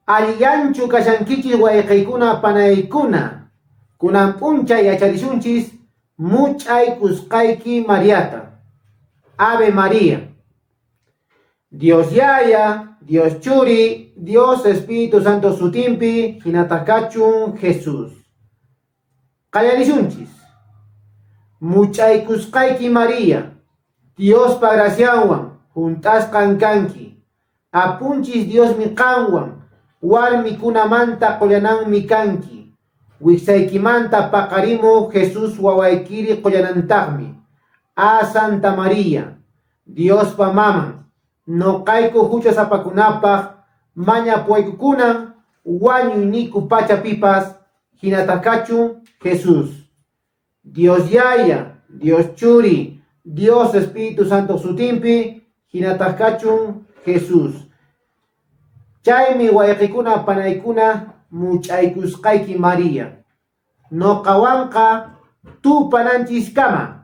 Allianchu kashankichis wayqaykuna panaykuna. Kunan p'unchay yacharishunchis much'ay kusqayki Mariata. Ave María. Dios Yaya, Dios Churi, Dios Espíritu Santo sutimpi, hinataqachun Jesús. Qallarishunchis. Much'ay kusqayki María. Dios pagraciawan, juntasqan kanki. Apunchis Dios mi qanwan, warmikunamanta qollananmi kanki. Wiksaykimanta paqarimu Jesús wawaykiri qollanantaqmi. A Santa María, Dios pa maman, noqayku huchasapakunapaq mañapuykukunan wañuyniku pachapipas hinataqachun Jesús. Dios Yaya, Dios Churi, Dios Espíritu Santo sutimpi hinataqachun Jesús. Chaymi wayqikuna panaykuna much'aykusqayki María. Noqawanqa tupananchis kama.